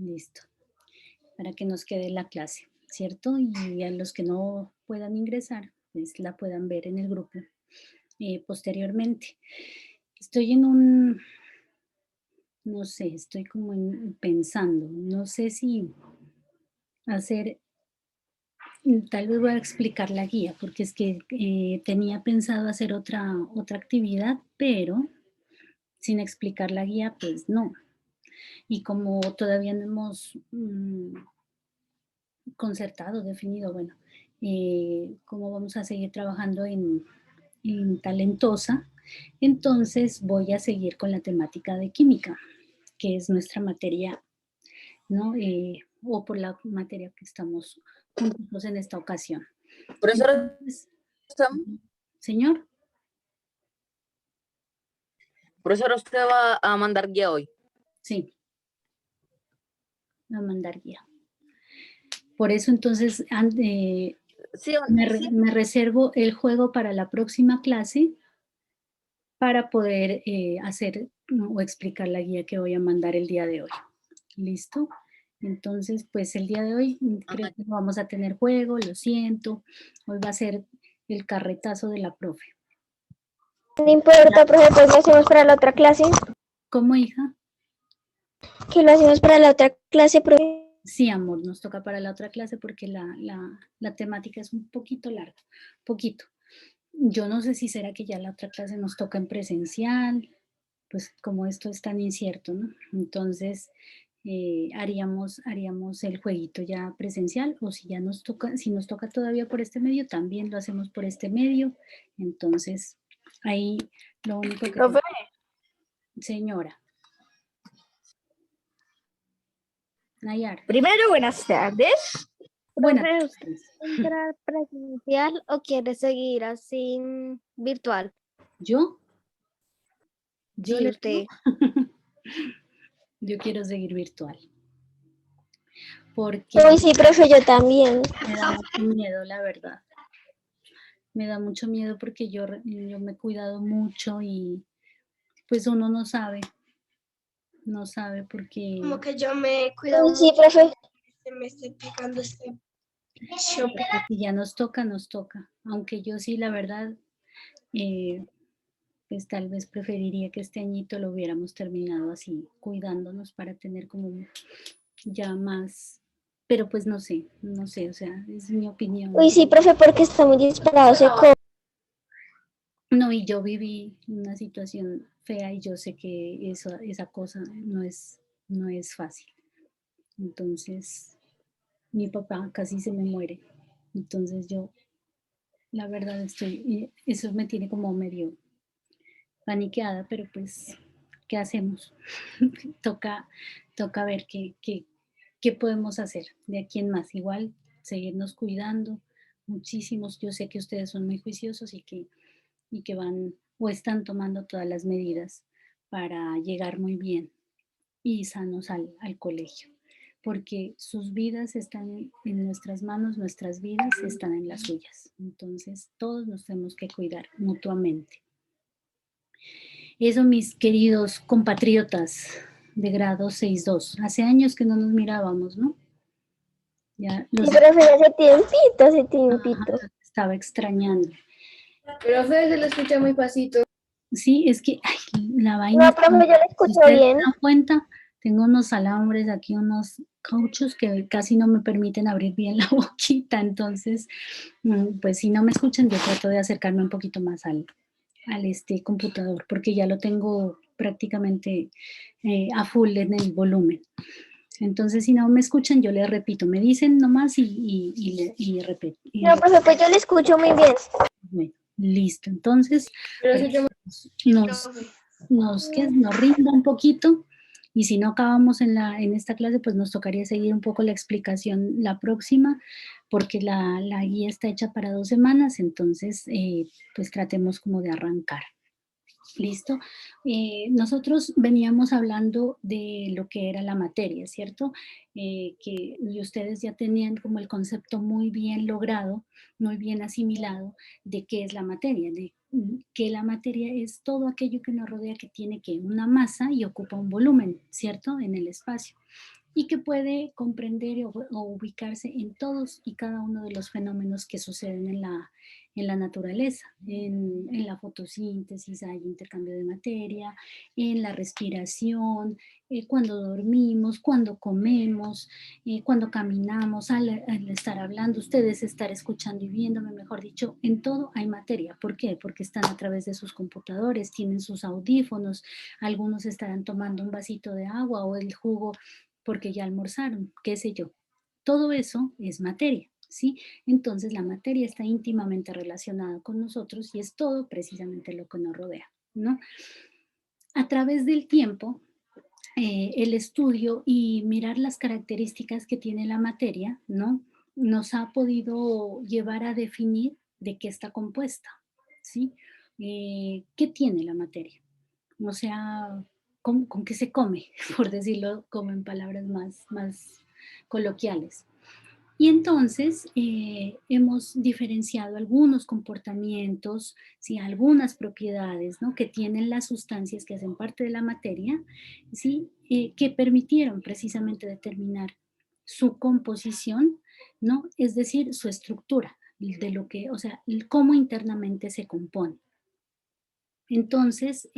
Listo. Para que nos quede la clase, ¿cierto? Y a los que no puedan ingresar, pues la puedan ver en el grupo posteriormente. Estoy en un, no sé, estoy como pensando, no sé si hacer, tal vez voy a explicar la guía, porque es que tenía pensado hacer otra actividad, pero sin explicar la guía, pues no. Y como todavía no hemos concertado, definido, bueno, cómo vamos a seguir trabajando en Talentosa, entonces voy a seguir con la temática de química, que es nuestra materia, ¿no? O por la materia que estamos juntos en esta ocasión. Profesora, Entonces, señor, profesora, ¿usted va a mandar guía hoy? sí, va a mandar guía. Por eso entonces ¿Sí o no? me reservo el juego para la próxima clase para poder hacer o explicar la guía que voy a mandar el día de hoy. ¿Listo? Entonces, pues el día de hoy creo que no vamos a tener juego, lo siento. Hoy va a ser el carretazo de la profe. No importa, profe, pues lo hacemos para la otra clase. ¿Cómo, hija? Que lo hacemos para la otra clase, profe. Sí, amor, nos toca para la otra clase porque la temática es un poquito larga, poquito. Yo no sé si será que ya la otra clase nos toca en presencial, pues como esto es tan incierto, ¿no? Entonces, haríamos el jueguito ya presencial o si ya nos toca, si nos toca todavía por este medio, también lo hacemos por este medio. Entonces, ahí lo único que... Profe. Señora. Nayar. Primero, buenas tardes. Buenas Profe, tardes. ¿usted quiere entrar presencial o quiere seguir así virtual? ¿Yo? Yo Sí, le usted. Yo quiero seguir virtual. Porque Uy, sí, profe, yo también. me da mucho miedo, la verdad. Me da mucho miedo porque yo me he cuidado mucho y pues uno no sabe porque... Como que yo me he cuidado Uy, sí, mucho, profe. se me está picando este Si ya nos toca, nos toca. Aunque yo sí, la verdad, pues tal vez preferiría que este añito lo hubiéramos terminado así, cuidándonos para tener como ya más, pero pues no sé, o sea, es mi opinión. Uy, sí, profe, porque está muy disparado ese COVID. No, y yo viví una situación fea y yo sé que esa cosa no es fácil. Entonces, mi papá casi se me muere. Entonces yo, la verdad, eso me tiene como medio paniqueada, pero pues, ¿qué hacemos? toca, toca ver qué podemos hacer de aquí en más. Igual, seguirnos cuidando muchísimos. Yo sé que ustedes son muy juiciosos y que van o están tomando todas las medidas para llegar muy bien y sanos al colegio, porque sus vidas están en nuestras manos, nuestras vidas están en las suyas. Entonces, todos nos tenemos que cuidar mutuamente. Eso, mis queridos compatriotas de grado 6.2. Hace años que no nos mirábamos, ¿no? Ya Sí, los profe, hace tiempito. estaba extrañando. Profe, se lo escucha muy pasito. Sí, es que la vaina No, es que, profe, yo lo si escucho ustedes se bien. dan cuenta, tengo unos alambres aquí, unos cauchos que casi no me permiten abrir bien la boquita, entonces, pues si no me escuchan, yo trato de acercarme un poquito más al computador, porque ya lo tengo prácticamente a full en el volumen. Entonces, si no me escuchan, yo les repito, me dicen nomás y repito. No, profe, pues yo lo escucho muy bien. Bueno, listo, entonces Pero escucha nos rinda un poquito y si no acabamos en esta clase, pues nos tocaría seguir un poco la explicación la próxima, porque la guía está hecha para 2 semanas, entonces pues tratemos como de arrancar. ¿Listo? Nosotros veníamos hablando de lo que era la materia, ¿cierto? Que y ustedes ya tenían como el concepto muy bien logrado, muy bien asimilado de qué es la materia, de que la materia es todo aquello que nos rodea que tiene que una masa y ocupa un volumen, ¿cierto? En el espacio. y que puede comprender o ubicarse en todos y cada uno de los fenómenos que suceden en la naturaleza. En la fotosíntesis hay intercambio de materia, en la respiración, cuando dormimos, cuando comemos, cuando caminamos, al estar hablando, ustedes estar escuchando y viéndome, mejor dicho, en todo hay materia. ¿Por qué? Porque están a través de sus computadores, tienen sus audífonos, algunos estarán tomando un vasito de agua o el jugo porque ya almorzaron, qué sé yo. Todo eso es materia, ¿sí? Entonces la materia está íntimamente relacionada con nosotros y es todo precisamente lo que nos rodea, ¿no? A través del tiempo, el estudio y mirar las características que tiene la materia, ¿no? Nos ha podido llevar a definir de qué está compuesta, ¿sí? ¿Qué tiene la materia? O sea, con qué se come, por decirlo como en palabras más coloquiales. Y entonces hemos diferenciado algunos comportamientos, ¿sí? Algunas propiedades, ¿no? Que tienen las sustancias que hacen parte de la materia, ¿sí? Que permitieron precisamente determinar su composición, ¿no? Es decir, su estructura, de lo que, o sea, cómo internamente se compone. Entonces,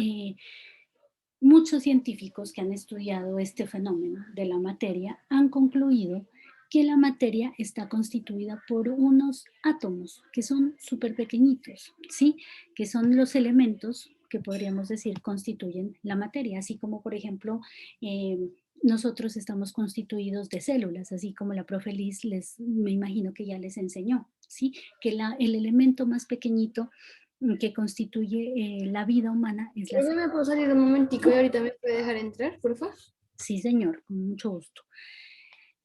muchos científicos que han estudiado este fenómeno de la materia han concluido que la materia está constituida por unos átomos que son súper pequeñitos, ¿sí? Que son los elementos que podríamos decir constituyen la materia, así como por ejemplo nosotros estamos constituidos de células, así como la profe Liz me imagino que ya les enseñó, ¿sí? Que el elemento más pequeñito que constituye la vida humana es la Creo que célula. me puedo salir un momentico y ahorita me puede dejar entrar, por favor. Sí, señor, con mucho gusto.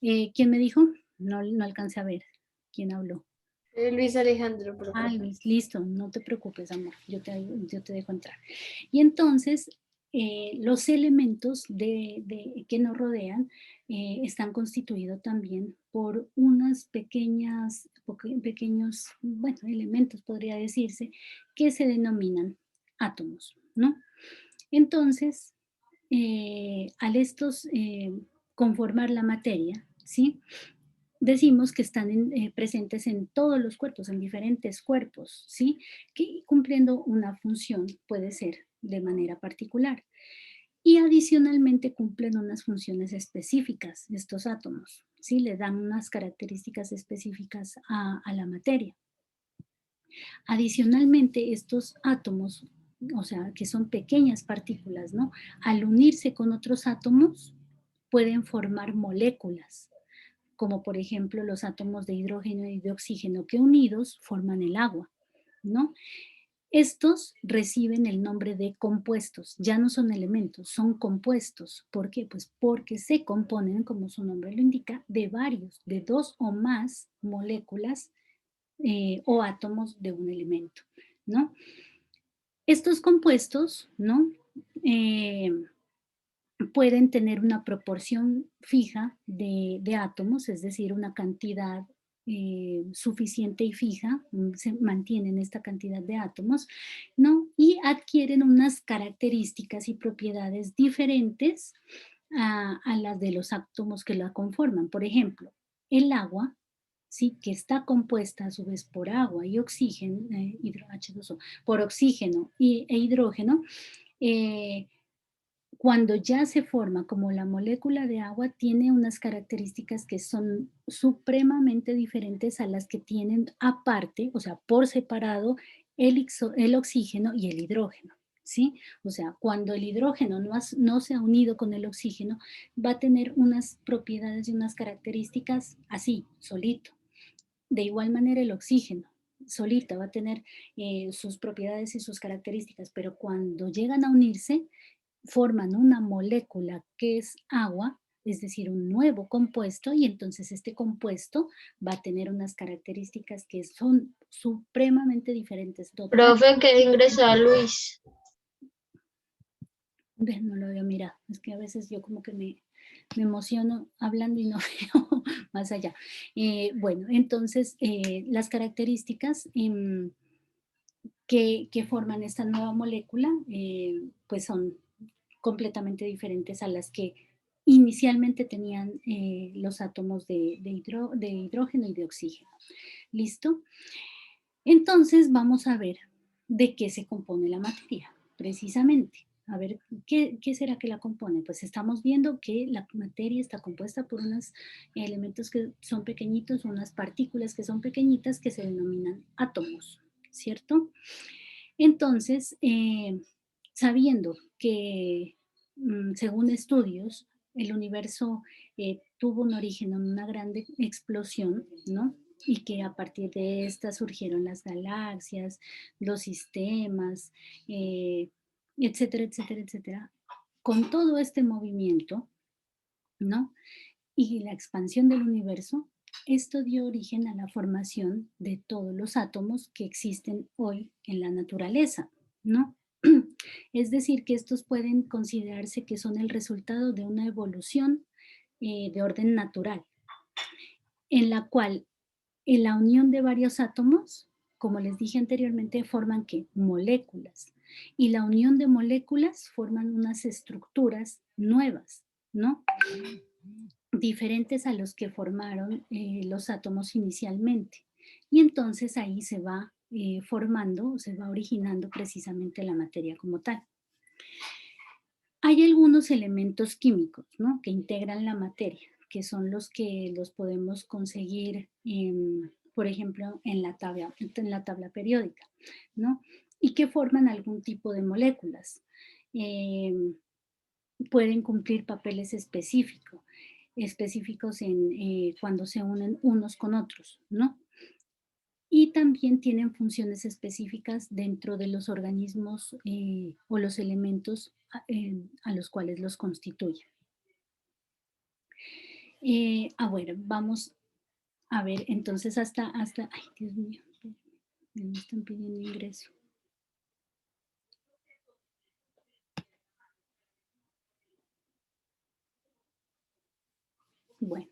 ¿Quién me dijo? No alcancé a ver. ¿Quién habló? Luis Alejandro, por Ah, favor. Luis, listo, no te preocupes, amor, yo te dejo entrar. Y entonces, los elementos que nos rodean están constituidos también por unas pequeños, bueno, elementos, podría decirse, que se denominan átomos, ¿no? Entonces, al estos conformar la materia, ¿sí? Decimos que están presentes en todos los cuerpos, en diferentes cuerpos, ¿sí? Que cumpliendo una función puede ser de manera particular. Y adicionalmente cumplen unas funciones específicas estos átomos, ¿sí? Le dan unas características específicas a la materia. Adicionalmente, estos átomos, o sea, que son pequeñas partículas, ¿no? Al unirse con otros átomos, pueden formar moléculas, como por ejemplo los átomos de hidrógeno y de oxígeno que unidos forman el agua, ¿no? Estos reciben el nombre de compuestos, ya no son elementos, son compuestos. ¿Por qué? Pues porque se componen, como su nombre lo indica, de dos o más moléculas o átomos de un elemento, ¿no? Estos compuestos, ¿no? Pueden tener una proporción fija de átomos, es decir, una cantidad suficiente y fija, se mantienen esta cantidad de átomos, ¿no? Y adquieren unas características y propiedades diferentes a las de los átomos que la conforman. Por ejemplo, el agua, ¿sí? Que está compuesta a su vez por agua y oxígeno, H2O, por oxígeno e hidrógeno, cuando ya se forma como la molécula de agua, tiene unas características que son supremamente diferentes a las que tienen aparte, o sea, por separado, el oxígeno y el hidrógeno, ¿sí? O sea, cuando el hidrógeno no se ha unido con el oxígeno, va a tener unas propiedades y unas características así, solito. De igual manera el oxígeno, solita, va a tener sus propiedades y sus características, pero cuando llegan a unirse, forman una molécula que es agua, es decir, un nuevo compuesto, y entonces este compuesto va a tener unas características que son supremamente diferentes. Profe, que ingresa Luis. No lo había mirado, es que a veces yo como que me emociono hablando y no veo más allá. Bueno, entonces las características que forman esta nueva molécula pues son completamente diferentes a las que inicialmente tenían los átomos de hidrógeno y de oxígeno. ¿Listo? Entonces vamos a ver de qué se compone la materia, precisamente. A ver, ¿qué será que la compone? Pues estamos viendo que la materia está compuesta por unos elementos que son pequeñitos, unas partículas que son pequeñitas que se denominan átomos, ¿cierto? Entonces, sabiendo que según estudios, el universo tuvo un origen en una gran explosión, ¿no? Y que a partir de esta surgieron las galaxias, los sistemas, etcétera, etcétera, etcétera. Con todo este movimiento, ¿no? Y la expansión del universo, esto dio origen a la formación de todos los átomos que existen hoy en la naturaleza, ¿no? Es decir, que estos pueden considerarse que son el resultado de una evolución de orden natural, en la cual en la unión de varios átomos, como les dije anteriormente, forman ¿qué? Moléculas. Y la unión de moléculas forman unas estructuras nuevas, ¿no? Diferentes a los que formaron los átomos inicialmente. Y entonces ahí se va formando, se va originando precisamente la materia como tal. Hay algunos elementos químicos, ¿no? Que integran la materia, que son los que los podemos conseguir, por ejemplo, en la tabla periódica, ¿no? Y que forman algún tipo de moléculas. Pueden cumplir papeles específicos en cuando se unen unos con otros, ¿no? Y también tienen funciones específicas dentro de los organismos o los elementos a los cuales los constituyen. Bueno, vamos a ver, entonces ay Dios mío, me están pidiendo ingreso. Bueno,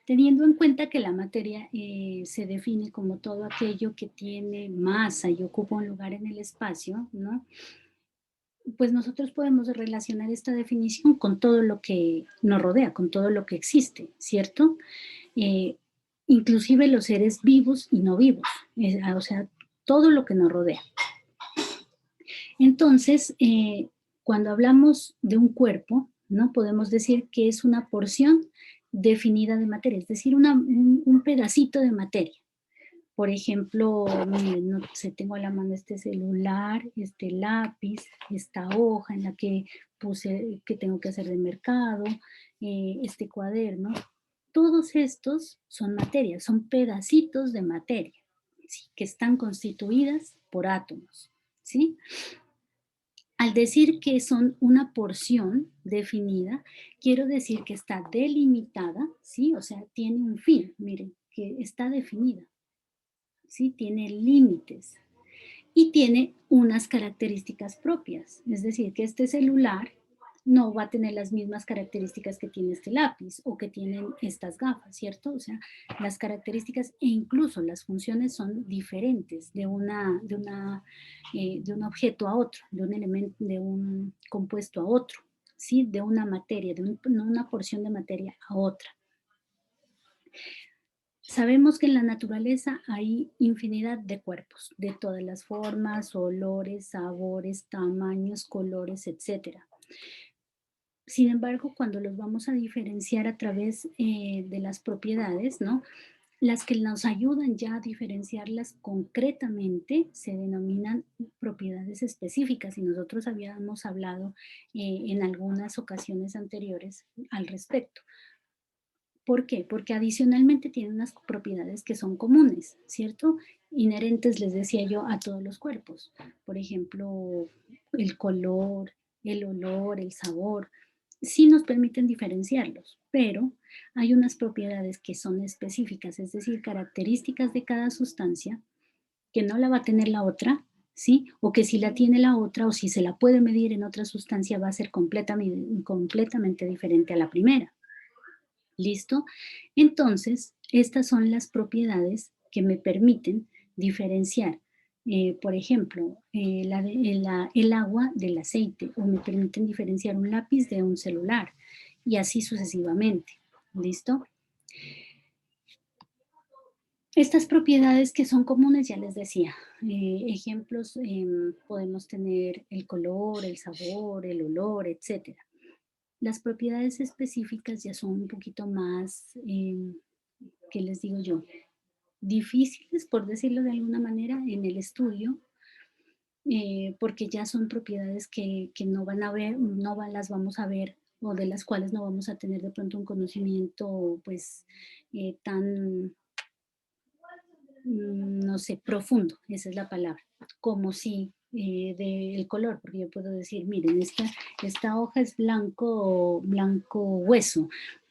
teniendo en cuenta que la materia se define como todo aquello que tiene masa y ocupa un lugar en el espacio, ¿no? Pues nosotros podemos relacionar esta definición con todo lo que nos rodea, con todo lo que existe, ¿cierto? Inclusive los seres vivos y no vivos, o sea, todo lo que nos rodea. Entonces, cuando hablamos de un cuerpo, ¿no? Podemos decir que es una porción definida de materia, es decir, un pedacito de materia. Por ejemplo, miren, no sé, tengo a la mano este celular, este lápiz, esta hoja en la que puse que tengo que hacer de mercado, este cuaderno. Todos estos son materias, son pedacitos de materia, ¿sí? Que están constituidas por átomos, ¿sí? Al decir que son una porción definida, quiero decir que está delimitada, ¿sí? O sea, tiene un fin, miren, que está definida. ¿Sí? Tiene límites y tiene unas características propias. Es decir, que este celular no va a tener las mismas características que tiene este lápiz o que tienen estas gafas, ¿cierto? O sea, las características e incluso las funciones son diferentes de un objeto a otro, de un elemento, de un compuesto a otro, ¿sí? De una materia, de una porción de materia a otra. Sabemos que en la naturaleza hay infinidad de cuerpos, de todas las formas, olores, sabores, tamaños, colores, etc. Sin embargo, cuando los vamos a diferenciar a través de las propiedades, ¿no? Las que nos ayudan ya a diferenciarlas concretamente se denominan propiedades específicas y nosotros habíamos hablado en algunas ocasiones anteriores al respecto. ¿Por qué? Porque adicionalmente tienen unas propiedades que son comunes, ¿cierto? Inherentes, les decía yo, a todos los cuerpos. Por ejemplo, el color, el olor, el sabor, sí nos permiten diferenciarlos, pero hay unas propiedades que son específicas, es decir, características de cada sustancia que no la va a tener la otra, ¿sí? O que si la tiene la otra o si se la puede medir en otra sustancia va a ser completamente diferente a la primera. ¿Listo? Entonces, estas son las propiedades que me permiten diferenciar, por ejemplo, el agua del aceite, o me permiten diferenciar un lápiz de un celular, y así sucesivamente. ¿Listo? Estas propiedades que son comunes, ya les decía, ejemplos, podemos tener el color, el sabor, el olor, etc. Las propiedades específicas ya son un poquito más, ¿qué les digo yo? Difíciles, por decirlo de alguna manera, en el estudio, porque ya son propiedades que no van a ver, las vamos a ver, o de las cuales no vamos a tener de pronto un conocimiento, pues, tan, no sé, profundo, esa es la palabra, como si del color, porque yo puedo decir, miren, esta hoja es blanco hueso,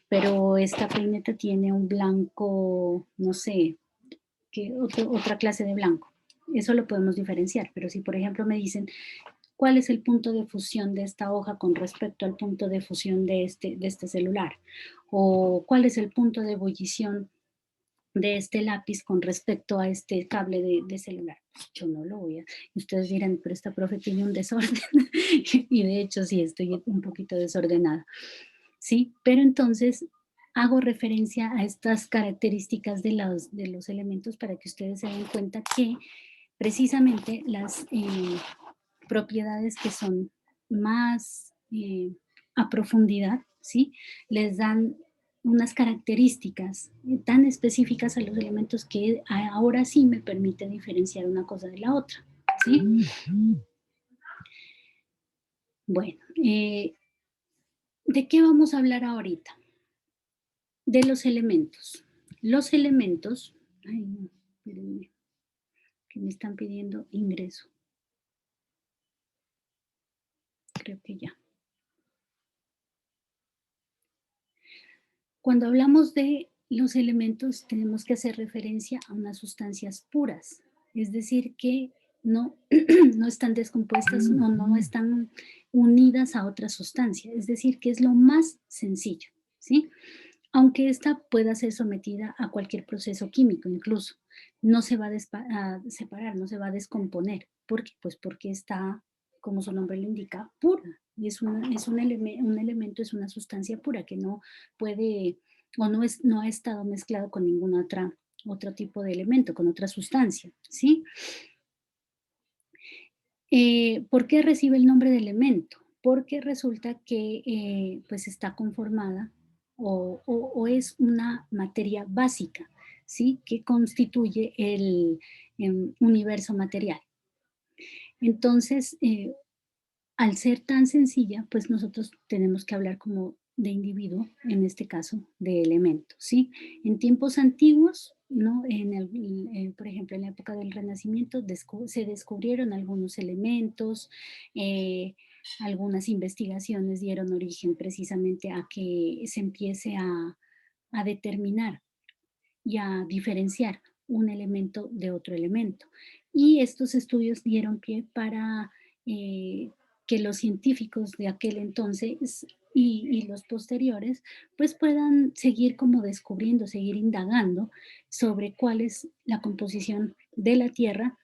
pero esta peineta tiene un blanco, no sé, otra clase de blanco. Eso lo podemos diferenciar, pero si por ejemplo me dicen, ¿cuál es el punto de fusión de esta hoja con respecto al punto de fusión de este celular? ¿O cuál es el punto de ebullición de este lápiz con respecto a este cable de celular? Yo no lo voy a... Ustedes dirán, pero esta profe tiene un desorden. Y de hecho sí, estoy un poquito desordenada. ¿Sí? Pero entonces hago referencia a estas características de los elementos para que ustedes se den cuenta que precisamente las propiedades que son más a profundidad, ¿sí? Les dan unas características tan específicas a los elementos que ahora sí me permite diferenciar una cosa de la otra, ¿sí? Bueno, ¿de qué vamos a hablar ahorita? De los elementos. Los elementos, ay no, espérenme, que me están pidiendo ingreso. Creo que ya. Cuando hablamos de los elementos, tenemos que hacer referencia a unas sustancias puras, es decir, que no, no están descompuestas, no están unidas a otra sustancia, es decir, que es lo más sencillo, ¿sí? Aunque esta pueda ser sometida a cualquier proceso químico, incluso, no se va a separar, no se va a descomponer. ¿Por qué? Pues porque está, como su nombre lo indica, pura. Es un elemento, es una sustancia pura que no puede, o no ha estado mezclado con ningún otro tipo de elemento, con otra sustancia, ¿sí? ¿Por qué recibe el nombre de elemento? Porque resulta que pues está conformada o es una materia básica, ¿sí? Que constituye el universo material. Entonces, al ser tan sencilla, pues nosotros tenemos que hablar como de individuo, en este caso de elemento, ¿sí? En tiempos antiguos, ¿no? Por ejemplo, en la época del Renacimiento se descubrieron algunos elementos, algunas investigaciones dieron origen precisamente a que se empiece a determinar y a diferenciar un elemento de otro elemento. Y estos estudios dieron pie para que los científicos de aquel entonces y los posteriores pues puedan seguir como descubriendo, seguir indagando sobre cuál es la composición de la Tierra.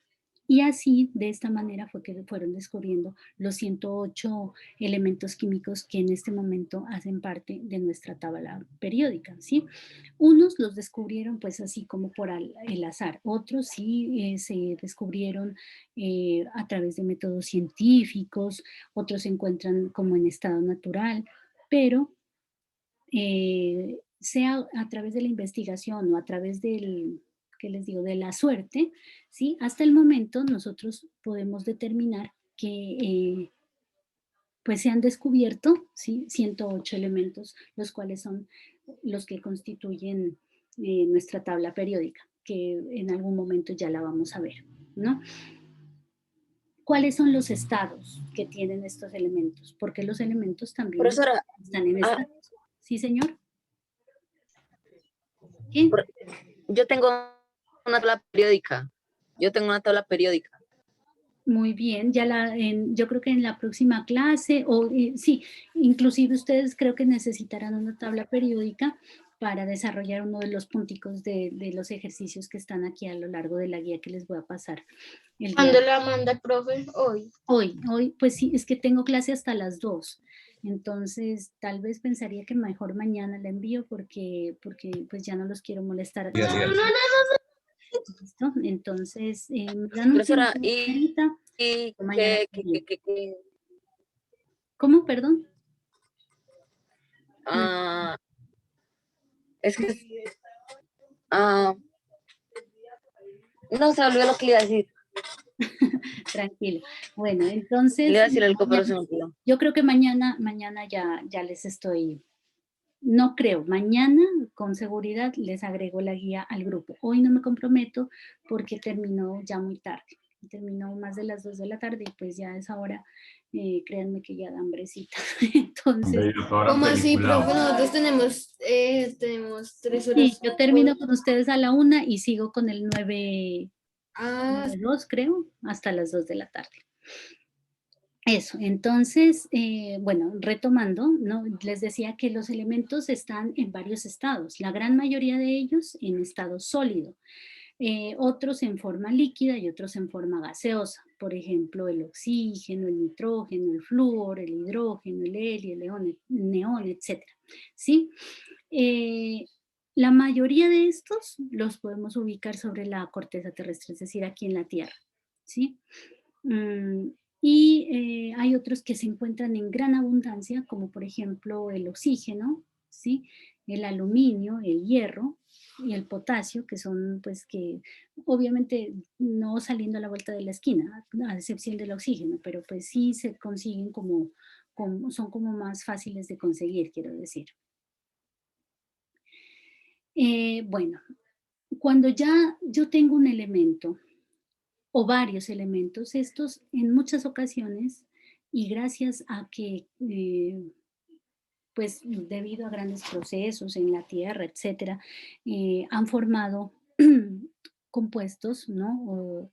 Y así, de esta manera, fue que fueron descubriendo los 108 elementos químicos que en este momento hacen parte de nuestra tabla periódica, ¿sí? Unos los descubrieron pues así como por el azar, otros sí se descubrieron a través de métodos científicos, otros se encuentran como en estado natural, pero sea a través de la investigación o a través del, ¿qué les digo?, de la suerte, ¿sí? Hasta el momento nosotros podemos determinar que pues se han descubierto, ¿sí? 108 elementos, los cuales son los que constituyen nuestra tabla periódica, que en algún momento ya la vamos a ver, ¿no? ¿Cuáles son los estados que tienen estos elementos? Porque los elementos también Profesora, están en estados. ¿Sí, señor? ¿Qué? yo tengo una tabla periódica. Muy bien, yo creo que en la próxima clase, sí, inclusive ustedes creo que necesitarán una tabla periódica para desarrollar uno de los punticos de los ejercicios que están aquí a lo largo de la guía que les voy a pasar. ¿Cuándo la manda, profe? Hoy. Hoy, pues sí, es que tengo clase hasta las 2. Entonces, tal vez pensaría que mejor mañana la envío porque pues ya no los quiero molestar a Siga, todos. siga. ¿Listo? Entonces, me dan un Profesora, tiempo, señorita, y mañana que, la envío. que, ¿Cómo? Perdón. ah, es que, ah, no se olvidó lo que le iba a decir. Tranquilo. Bueno, Le entonces, iba a decir algo, pero mañana- se me olvidó. yo creo que mañana ya les estoy, no creo, mañana con seguridad les agrego la guía al grupo. Hoy no me comprometo porque terminó ya muy tarde, terminó más de las 2 de la tarde y pues ya a esa hora, créanme que ya da hambrecita. Entonces, ¿Cómo así, profe? Nosotros tenemos 3 sí, horas. yo termino con ustedes a la 1 y sigo con el 9, Ah, 2 creo, hasta las 2 de la tarde. Eso, entonces, bueno, retomando, ¿no? Les decía que los elementos están en varios estados, la gran mayoría de ellos en estado sólido, otros en forma líquida y otros en forma gaseosa, por ejemplo, el oxígeno, el nitrógeno, el flúor, el hidrógeno, el helio, el neón, etc. ¿Sí? La mayoría de estos los podemos ubicar sobre la corteza terrestre, es decir, aquí en la Tierra, ¿sí? Y hay otros que se encuentran en gran abundancia, como por ejemplo el oxígeno, ¿sí? El aluminio, el hierro y el potasio, que son pues que obviamente no saliendo a la vuelta de la esquina, a excepción del oxígeno, pero pues sí se consiguen son como más fáciles de conseguir, quiero decir. Bueno, cuando ya yo tengo un elemento o varios elementos, estos en muchas ocasiones y gracias a que pues debido a grandes procesos en la tierra, etcétera, han formado compuestos, ¿no?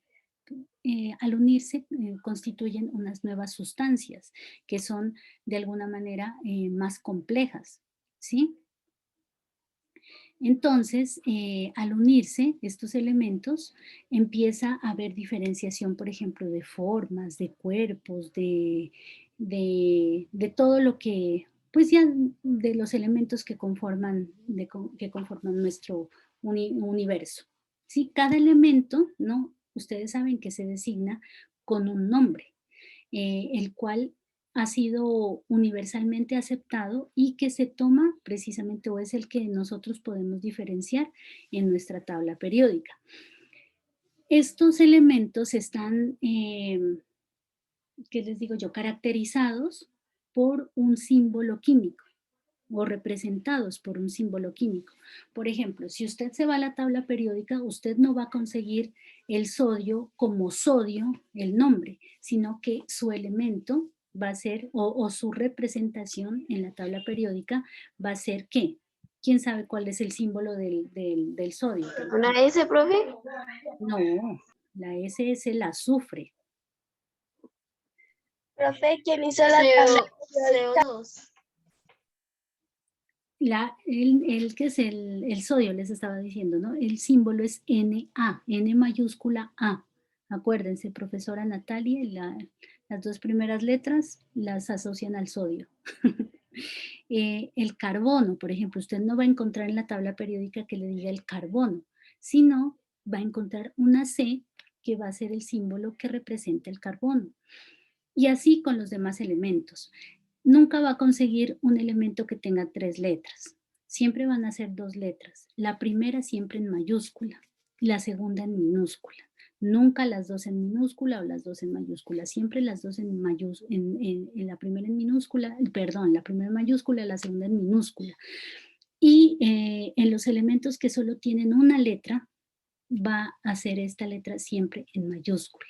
Al unirse constituyen unas nuevas sustancias que son de alguna manera más complejas, ¿sí? Entonces, al unirse estos elementos, empieza a haber diferenciación, por ejemplo, de formas, de cuerpos, de todo lo que, pues ya de los elementos que conforman, que conforman nuestro universo. ¿Sí? Cada elemento, ¿no? Ustedes saben que se designa con un nombre, el cual ha sido universalmente aceptado y que se toma precisamente o es el que nosotros podemos diferenciar en nuestra tabla periódica. Estos elementos están, ¿qué les digo yo?, caracterizados por un símbolo químico o representados por un símbolo químico. Por ejemplo, si usted se va a la tabla periódica, usted no va a conseguir el sodio como sodio, el nombre, sino que su elemento va a ser, o su representación en la tabla periódica va a ser ¿qué? ¿Quién sabe cuál es el símbolo del sodio? ¿Una S, profe? No, la S es el azufre. Profe, ¿quién hizo la tabla periódica? CO2. El que es el sodio, les estaba diciendo, ¿no? El símbolo es Na, N mayúscula A. Acuérdense, profesora Natalia, las 2 primeras letras las asocian al sodio. El carbono, por ejemplo, usted no va a encontrar en la tabla periódica que le diga el carbono, sino va a encontrar una C que va a ser el símbolo que representa el carbono. Y así con los demás elementos. Nunca va a conseguir un elemento que tenga 3 letras. Siempre van a ser 2 letras. La primera siempre en mayúscula, la segunda en minúscula. Nunca las 2 en minúscula o las 2 en mayúscula. Siempre las 2 en mayúscula, en la primera en minúscula, perdón, la primera en mayúscula, la segunda en minúscula. Y en los elementos que solo tienen una letra, va a ser esta letra siempre en mayúscula,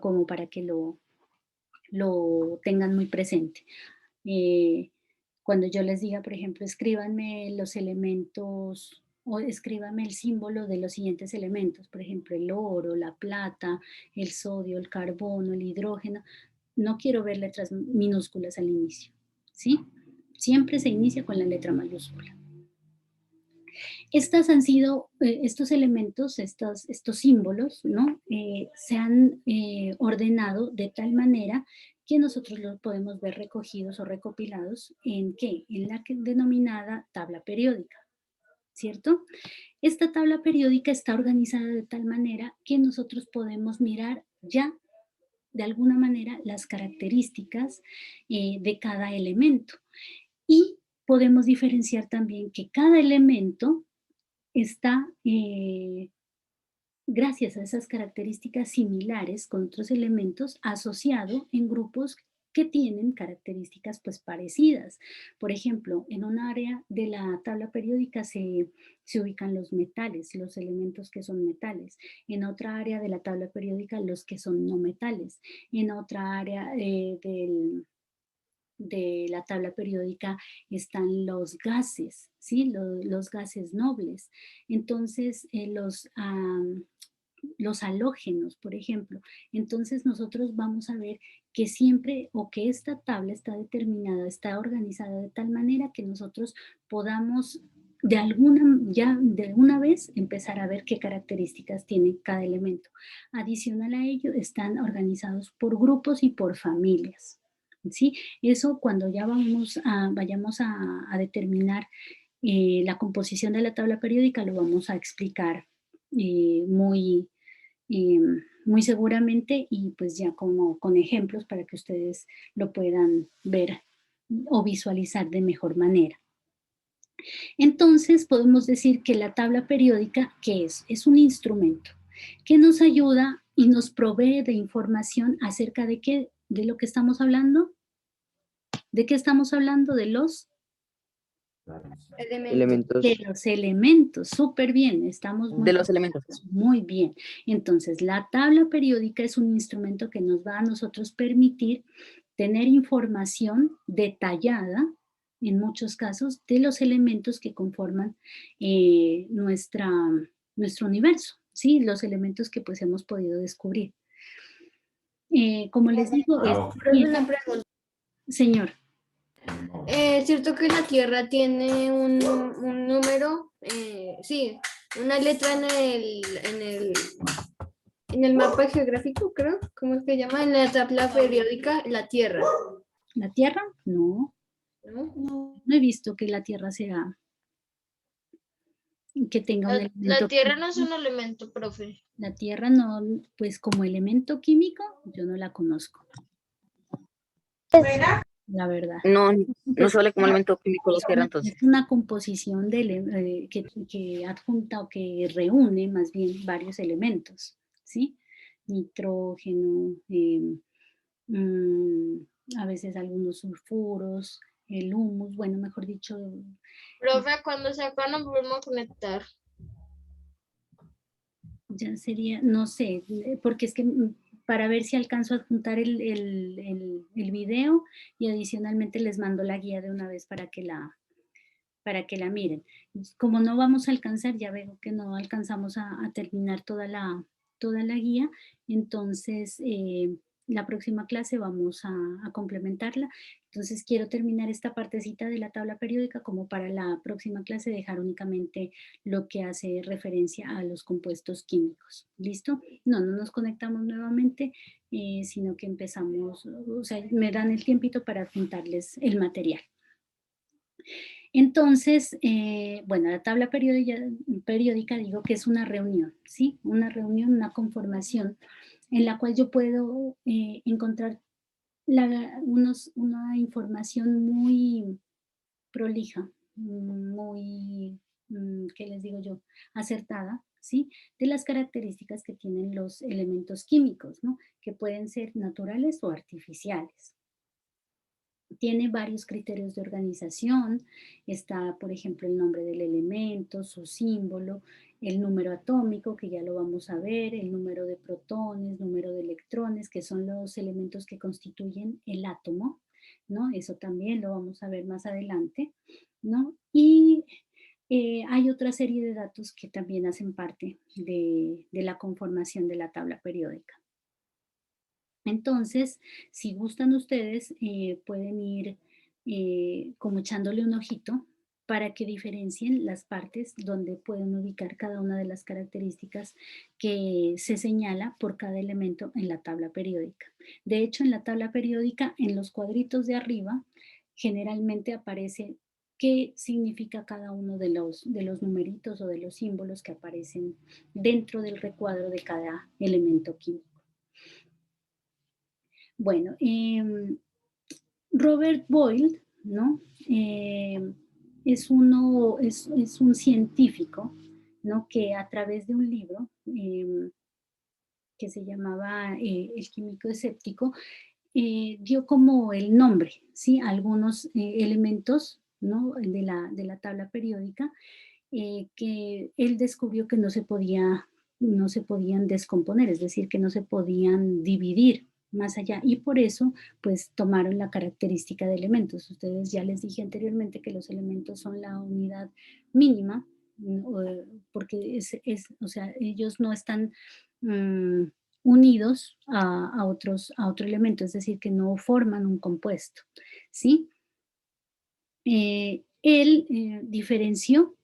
como para que lo tengan muy presente. Cuando yo les diga, por ejemplo, escríbanme los elementos o escríbanme el símbolo de los siguientes elementos, por ejemplo, el oro, la plata, el sodio, el carbono, el hidrógeno, no quiero ver letras minúsculas al inicio, ¿sí? Siempre se inicia con la letra mayúscula. Estas han sido, estos elementos, estos símbolos, ¿no? Se han ordenado de tal manera que nosotros los podemos ver recogidos o recopilados ¿en qué? En la denominada tabla periódica, ¿cierto? Esta tabla periódica está organizada de tal manera que nosotros podemos mirar ya de alguna manera las características de cada elemento. Y podemos diferenciar también que cada elemento está, gracias a esas características similares con otros elementos, asociado en grupos que tienen características pues parecidas. Por ejemplo, en un área de la tabla periódica se ubican los metales, los elementos que son metales. En otra área de la tabla periódica los que son no metales. En otra área de la tabla periódica están los gases, ¿sí? Los gases nobles. Entonces, los halógenos, por ejemplo. Entonces, nosotros vamos a ver que siempre o que esta tabla está determinada, está organizada de tal manera que nosotros podamos de alguna vez empezar a ver qué características tiene cada elemento. Adicional a ello, están organizados por grupos y por familias. ¿Sí? Eso cuando ya vayamos a determinar la composición de la tabla periódica lo vamos a explicar muy seguramente y pues ya como con ejemplos para que ustedes lo puedan ver o visualizar de mejor manera. Entonces podemos decir que la tabla periódica, ¿qué es? Es un instrumento que nos ayuda y nos provee de información acerca de qué, de lo que estamos hablando. ¿De qué estamos hablando? De los Elementos. de los elementos. Súper bien, estamos De los elementos. muy bien. Entonces, la tabla periódica es un instrumento que nos va a nosotros permitir tener información detallada, en muchos casos, de los elementos que conforman nuestro universo, ¿sí? Los elementos que pues hemos podido descubrir. Como les digo, Una pregunta. Señor. ¿Es cierto que la Tierra tiene un número? Sí, una letra en el mapa geográfico, creo. ¿Cómo es que se llama? En la tabla periódica, la Tierra. ¿La Tierra? No. ¿No? No he visto que la Tierra sea, que tenga un elemento. La Tierra no es un elemento, profe. La Tierra no, pues como elemento químico, yo no la conozco. La verdad. No, no Pues, se vale como elemento químico la Tierra, entonces. es una composición que adjunta o que reúne más bien varios elementos, ¿sí? Nitrógeno, a veces algunos sulfuros, el humus, bueno, mejor dicho. Profe, cuando se acaban nos volvemos a conectar. Ya sería, no sé, porque es que para ver si alcanzo a adjuntar el video y adicionalmente les mando la guía de una vez para que la miren. Como no vamos a alcanzar, ya veo que no alcanzamos a terminar toda la guía, entonces la próxima clase vamos a complementarla. Entonces quiero terminar esta partecita de la tabla periódica como para la próxima clase dejar únicamente lo que hace referencia a los compuestos químicos. ¿Listo? No nos conectamos nuevamente, sino que empezamos, o sea, me dan el tiempito para adjuntarles el material. Entonces, bueno, la tabla periódica digo que es una reunión, ¿sí? Una reunión, una conformación en la cual yo puedo encontrar una información muy prolija, muy, ¿qué les digo yo? Acertada, ¿sí? De las características que tienen los elementos químicos, ¿no? Que pueden ser naturales o artificiales. Tiene varios criterios de organización, está por ejemplo el nombre del elemento, su símbolo, el número atómico que ya lo vamos a ver, el número de protones, número de electrones que son los elementos que constituyen el átomo, ¿no? Eso también lo vamos a ver más adelante, ¿no? Y hay otra serie de datos que también hacen parte de la conformación de la tabla periódica. Entonces, si gustan ustedes, pueden ir como echándole un ojito para que diferencien las partes donde pueden ubicar cada una de las características que se señala por cada elemento en la tabla periódica. De hecho, en la tabla periódica, en los cuadritos de arriba, generalmente aparece qué significa cada uno de los numeritos o de los símbolos que aparecen dentro del recuadro de cada elemento químico. Bueno, Robert Boyle, ¿no? Es un científico, ¿no? Que a través de un libro que se llamaba El químico escéptico, dio como el nombre, ¿sí? Algunos elementos, ¿no? de la tabla periódica que él descubrió que no se podían descomponer, es decir, que no se podían dividir más allá, y por eso pues tomaron la característica de elementos. Ustedes ya les dije anteriormente que los elementos son la unidad mínima, porque o sea, ellos no están unidos a otro elemento, es decir, que no forman un compuesto, ¿sí? Él diferenció,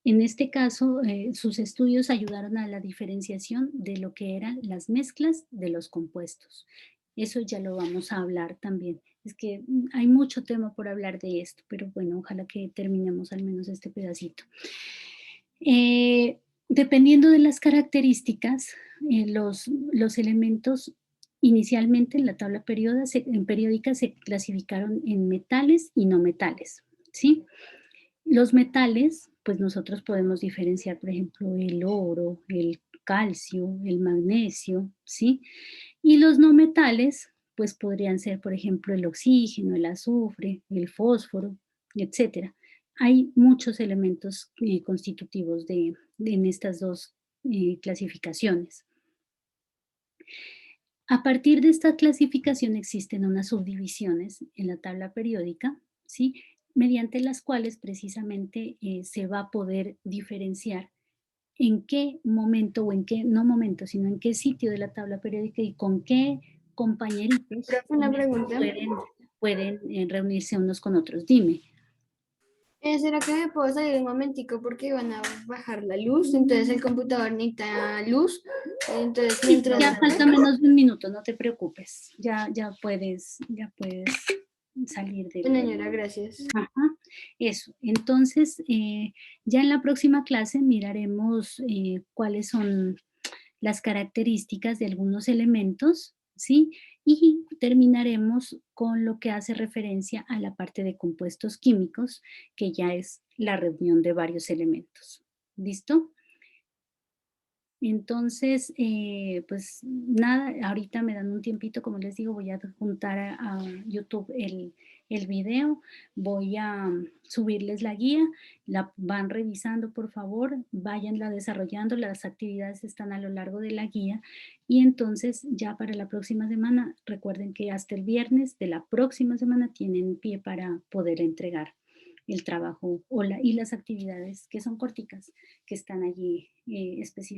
en este caso, sus estudios ayudaron a la diferenciación de lo que eran las mezclas de los compuestos. Eso ya lo vamos a hablar también. Es que hay mucho tema por hablar de esto, pero bueno, ojalá que terminemos al menos este pedacito. Dependiendo de las características, los elementos inicialmente en la tabla periódica se clasificaron en metales y no metales, ¿sí? Los metales, pues nosotros podemos diferenciar, por ejemplo, el oro, el calcio, el magnesio, ¿sí? Y los no metales, pues podrían ser, por ejemplo, el oxígeno, el azufre, el fósforo, etcétera. Hay muchos elementos constitutivos en estas dos clasificaciones. A partir de esta clasificación existen unas subdivisiones en la tabla periódica, ¿sí? Mediante las cuales precisamente se va a poder diferenciar en qué momento, o en qué, no momento, sino en qué sitio de la tabla periódica y con qué compañeritos Una pregunta. pueden reunirse unos con otros. Dime. ¿Será que me puedo salir un momentico porque van a bajar la luz? Entonces el computador necesita luz. Entonces mientras... Ya falta menos de un minuto, no te preocupes. Ya puedes salir de... Bueno, señora, gracias. Ajá, eso. Entonces, ya en la próxima clase miraremos cuáles son las características de algunos elementos, ¿sí? Y terminaremos con lo que hace referencia a la parte de compuestos químicos, que ya es la reunión de varios elementos. ¿Listo? Entonces, pues nada, ahorita me dan un tiempito, como les digo, voy a juntar a YouTube el video, voy a subirles la guía, la van revisando por favor, váyanla desarrollando, las actividades están a lo largo de la guía y entonces ya para la próxima semana, recuerden que hasta el viernes de la próxima semana tienen pie para poder entregar el trabajo y las actividades que son corticas, que están allí específicas.